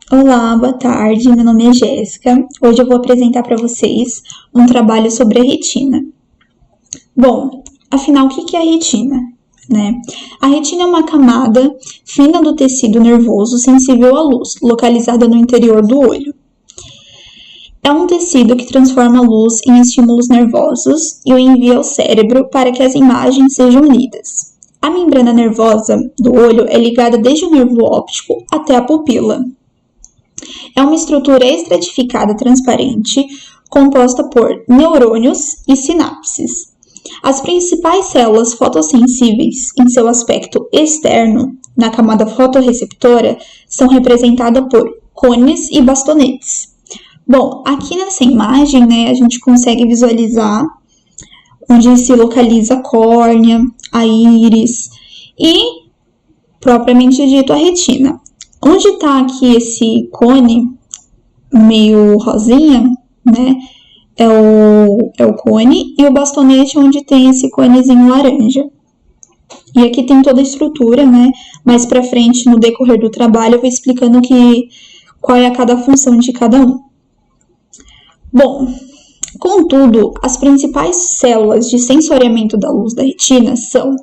Olá, boa tarde. Meu nome é Jéssica. Hoje eu vou apresentar para vocês um trabalho sobre a retina. Bom, afinal, o que é a retina? A retina é uma camada fina do tecido nervoso sensível à luz, localizada no interior do olho. É um tecido que transforma a luz em estímulos nervosos e o envia ao cérebro para que as imagens sejam lidas. A membrana nervosa do olho é ligada desde o nervo óptico até a pupila. É uma estrutura estratificada transparente, composta por neurônios e sinapses. As principais células fotossensíveis, em seu aspecto externo, na camada fotorreceptora, são representadas por cones e bastonetes. Bom, aqui nessa imagem, a gente consegue visualizar onde se localiza a córnea, a íris e, propriamente dito, a retina. Onde está aqui esse cone meio rosinha, é o cone, e o bastonete onde tem esse conezinho laranja. E aqui tem toda a estrutura, mais pra frente, no decorrer do trabalho, eu vou explicando qual é cada função de cada um. Bom, contudo, as principais células de sensoriamento da luz da retina são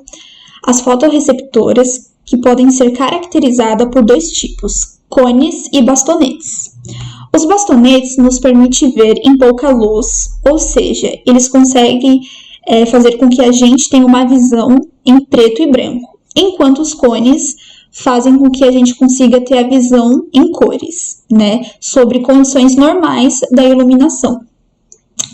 as fotorreceptoras, que podem ser caracterizadas por dois tipos, cones e bastonetes. Os bastonetes nos permitem ver em pouca luz, ou seja, eles conseguem fazer com que a gente tenha uma visão em preto e branco, enquanto os cones fazem com que a gente consiga ter a visão em cores, sobre condições normais da iluminação.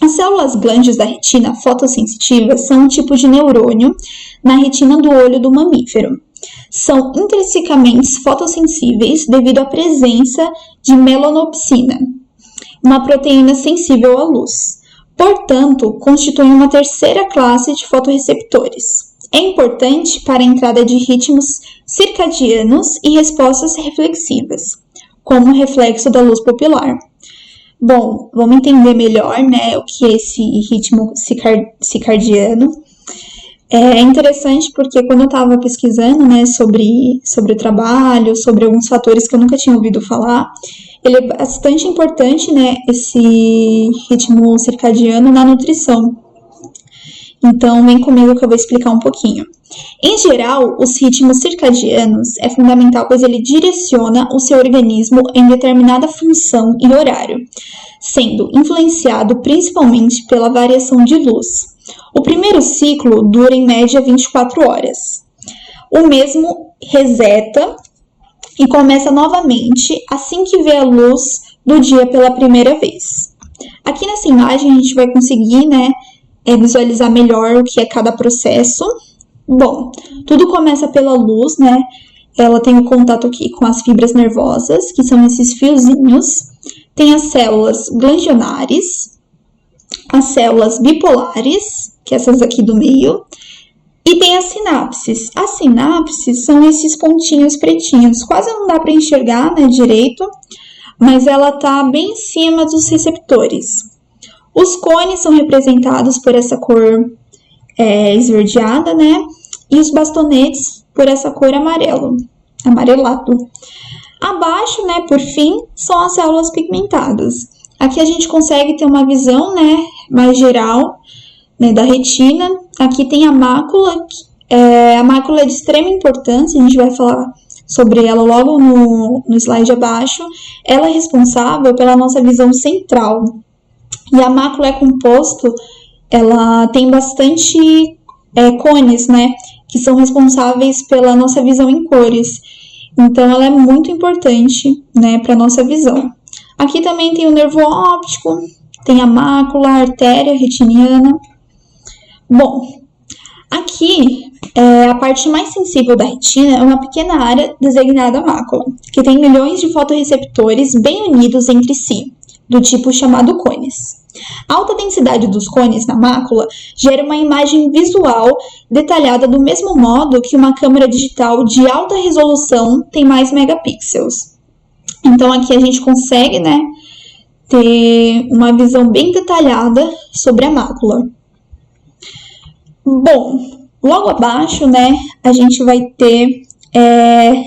As células glândulas da retina fotossensitiva são um tipo de neurônio na retina do olho do mamífero. São intrinsecamente fotossensíveis devido à presença de melanopsina, uma proteína sensível à luz. Portanto, constituem uma terceira classe de fotorreceptores. É importante para a entrada de ritmos circadianos e respostas reflexivas, como o reflexo da luz pupilar. Bom, vamos entender melhor, o que é esse ritmo circadiano. É interessante porque quando eu estava pesquisando, sobre o trabalho, sobre alguns fatores que eu nunca tinha ouvido falar, ele é bastante importante, esse ritmo circadiano na nutrição. Então, vem comigo que eu vou explicar um pouquinho. Em geral, os ritmos circadianos é fundamental, pois ele direciona o seu organismo em determinada função e horário, sendo influenciado principalmente pela variação de luz. O primeiro ciclo dura em média 24 horas. O mesmo reseta e começa novamente assim que vê a luz do dia pela primeira vez. Aqui nessa imagem a gente vai conseguir, visualizar melhor o que é cada processo. Bom, tudo começa pela luz, Ela tem o contato aqui com as fibras nervosas, que são esses fiozinhos. Tem as células glandulares, as células bipolares, que é essas aqui do meio, e tem as sinapses. As sinapses são esses pontinhos pretinhos, quase não dá para enxergar, direito, mas ela tá bem em cima dos receptores. Os cones são representados por essa cor esverdeada, e os bastonetes por essa cor amarelado. Abaixo, por fim, são as células pigmentadas. Aqui a gente consegue ter uma visão, mais geral, da retina. Aqui tem a mácula. A mácula é de extrema importância, a gente vai falar sobre ela logo no slide abaixo. Ela é responsável pela nossa visão central. E a mácula é composto, ela tem bastante cones, que são responsáveis pela nossa visão em cores. Então, ela é muito importante, para a nossa visão. Aqui também tem o nervo óptico, tem a mácula, a artéria retiniana. Bom, aqui, a parte mais sensível da retina é uma pequena área designada mácula, que tem milhões de fotorreceptores bem unidos entre si, do tipo chamado cones. A alta densidade dos cones na mácula gera uma imagem visual detalhada do mesmo modo que uma câmera digital de alta resolução tem mais megapixels. Então, aqui a gente consegue, ter uma visão bem detalhada sobre a mácula. Bom, logo abaixo, a gente vai ter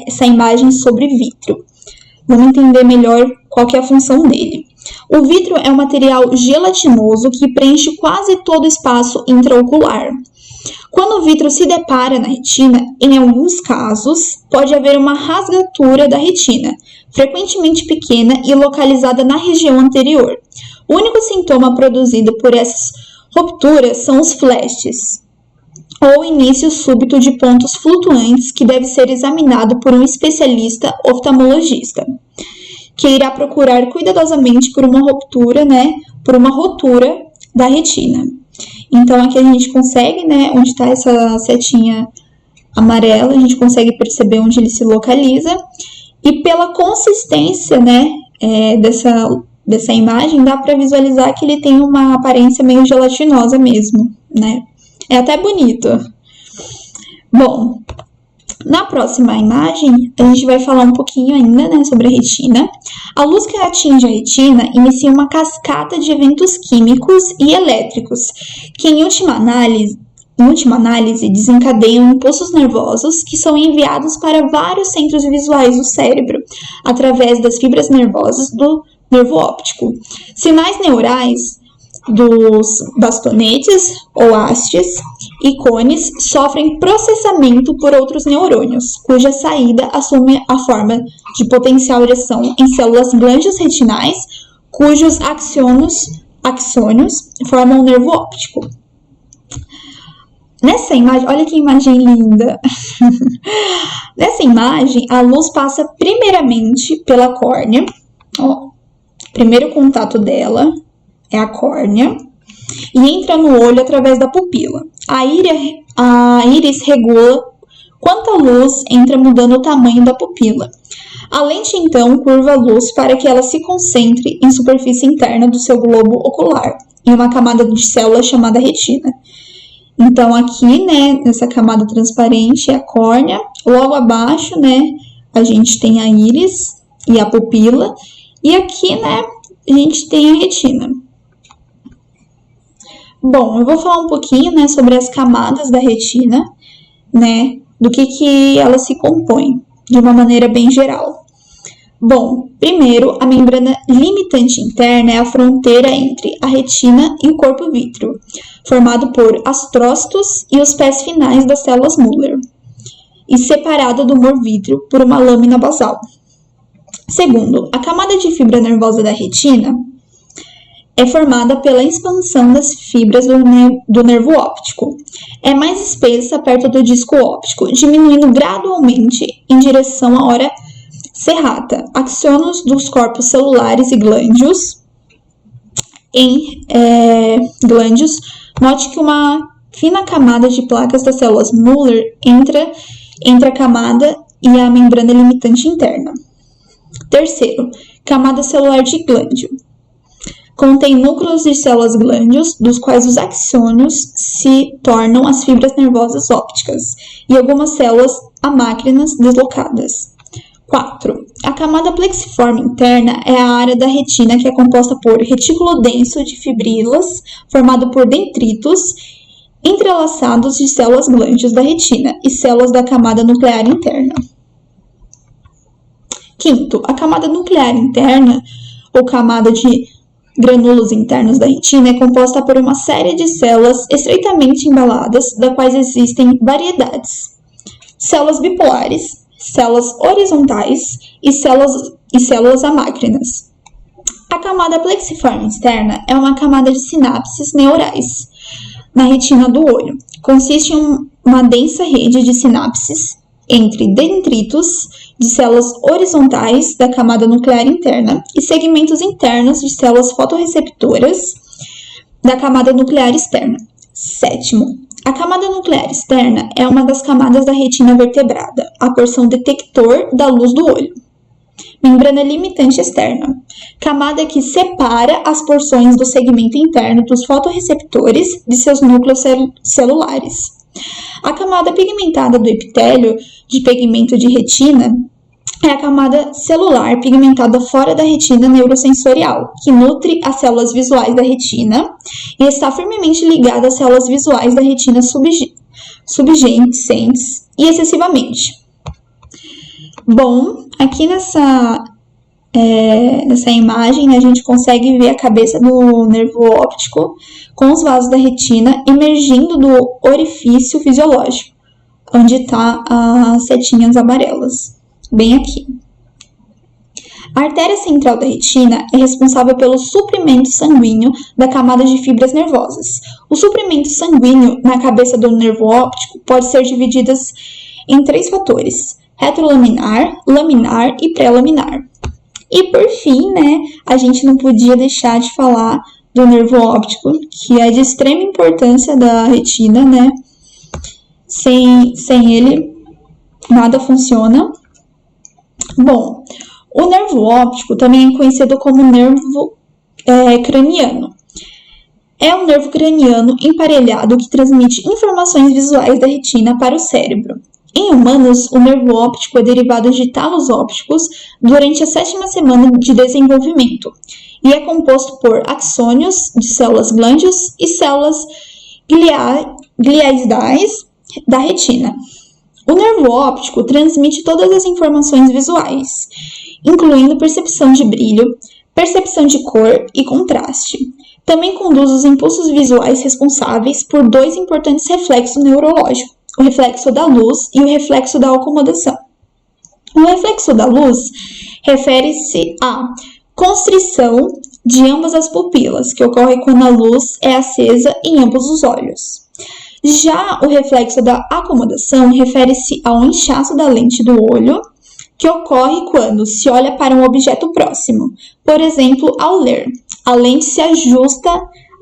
essa imagem sobre vítreo. Vamos entender melhor qual que é a função dele. O vítreo é um material gelatinoso que preenche quase todo o espaço intraocular. Quando o vítreo se depara na retina, em alguns casos, pode haver uma rasgatura da retina, frequentemente pequena e localizada na região anterior. O único sintoma produzido por essas rupturas são os flashes, ou início súbito de pontos flutuantes que deve ser examinado por um especialista oftalmologista, que irá procurar cuidadosamente por uma ruptura, por uma rotura da retina. Então, aqui a gente consegue, onde está essa setinha amarela, a gente consegue perceber onde ele se localiza. E pela consistência, dessa imagem, dá para visualizar que ele tem uma aparência meio gelatinosa mesmo, É até bonito. Bom, na próxima imagem, a gente vai falar um pouquinho ainda, sobre a retina. A luz que atinge a retina inicia uma cascata de eventos químicos e elétricos, que em última análise desencadeiam impulsos nervosos que são enviados para vários centros visuais do cérebro, através das fibras nervosas do nervo óptico. Sinais neurais dos bastonetes ou hastes e cones sofrem processamento por outros neurônios, cuja saída assume a forma de potencial de ação em células glândulas retinais, cujos axônios formam o nervo óptico. Nessa imagem, olha que imagem linda! Nessa imagem, a luz passa primeiramente pela córnea. Primeiro contato dela é a córnea e entra no olho através da pupila. A íris regula quanta luz entra mudando o tamanho da pupila. A lente, então, curva a luz para que ela se concentre em superfície interna do seu globo ocular, em uma camada de células chamada retina. Então, aqui, nessa camada transparente é a córnea. Logo abaixo, a gente tem a íris e a pupila. E aqui, a gente tem a retina. Bom, eu vou falar um pouquinho, sobre as camadas da retina, do que ela se compõe, de uma maneira bem geral. Bom, primeiro, a membrana limitante interna é a fronteira entre a retina e o corpo vítreo, formado por astrócitos e os pés finais das células Müller, e separada do humor vítreo por uma lâmina basal. Segundo, a camada de fibra nervosa da retina é formada pela expansão das fibras do nervo óptico. É mais espessa perto do disco óptico, diminuindo gradualmente em direção à hora serrata. Axônios dos corpos celulares e glândulos. Note que uma fina camada de placas das células Müller entre a camada e a membrana limitante interna. Terceiro, camada celular de glândula. Contém núcleos de células glândulos, dos quais os axônios se tornam as fibras nervosas ópticas, e algumas células amácrinas deslocadas. 4. A camada plexiforme interna é a área da retina que é composta por retículo denso de fibrilas, formado por dendritos entrelaçados de células glândulas da retina e células da camada nuclear interna. Quinto, a camada nuclear interna, ou camada de grânulos internos da retina, é composta por uma série de células estreitamente embaladas, das quais existem variedades. Células bipolares, células horizontais e células amácrinas. A camada plexiforme externa é uma camada de sinapses neurais na retina do olho. Consiste em uma densa rede de sinapses entre dendritos de células horizontais da camada nuclear interna e segmentos internos de células fotorreceptoras da camada nuclear externa. Sétimo, a camada nuclear externa é uma das camadas da retina vertebrada, a porção detector da luz do olho. Membrana limitante externa, camada que separa as porções do segmento interno dos fotorreceptores de seus núcleos celulares. A camada pigmentada do epitélio de pigmento de retina é a camada celular pigmentada fora da retina neurosensorial, que nutre as células visuais da retina e está firmemente ligada às células visuais da retina subjacentes e excessivamente. Bom, aqui nessa nessa imagem, a gente consegue ver a cabeça do nervo óptico com os vasos da retina emergindo do orifício fisiológico, onde está as setinhas amarelas, bem aqui. A artéria central da retina é responsável pelo suprimento sanguíneo da camada de fibras nervosas. O suprimento sanguíneo na cabeça do nervo óptico pode ser dividido em 3 fatores: retrolaminar, laminar e pré-laminar. E por fim, a gente não podia deixar de falar do nervo óptico, que é de extrema importância da retina, Sem ele, nada funciona. Bom, o nervo óptico também é conhecido como nervo craniano. É um nervo craniano emparelhado que transmite informações visuais da retina para o cérebro. Em humanos, o nervo óptico é derivado de talos ópticos durante a 7ª semana de desenvolvimento e é composto por axônios de células glândulos e células gliais da retina. O nervo óptico transmite todas as informações visuais, incluindo percepção de brilho, percepção de cor e contraste. Também conduz os impulsos visuais responsáveis por 2 importantes reflexos neurológicos, o reflexo da luz e o reflexo da acomodação. O reflexo da luz refere-se à constrição de ambas as pupilas, que ocorre quando a luz é acesa em ambos os olhos. Já o reflexo da acomodação refere-se ao inchaço da lente do olho, que ocorre quando se olha para um objeto próximo. Por exemplo, ao ler, a lente se ajusta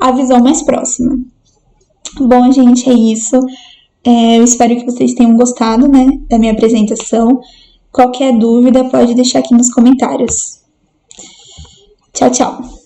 à visão mais próxima. Bom, gente, é isso. Eu espero que vocês tenham gostado, da minha apresentação. Qualquer dúvida, pode deixar aqui nos comentários. Tchau, tchau!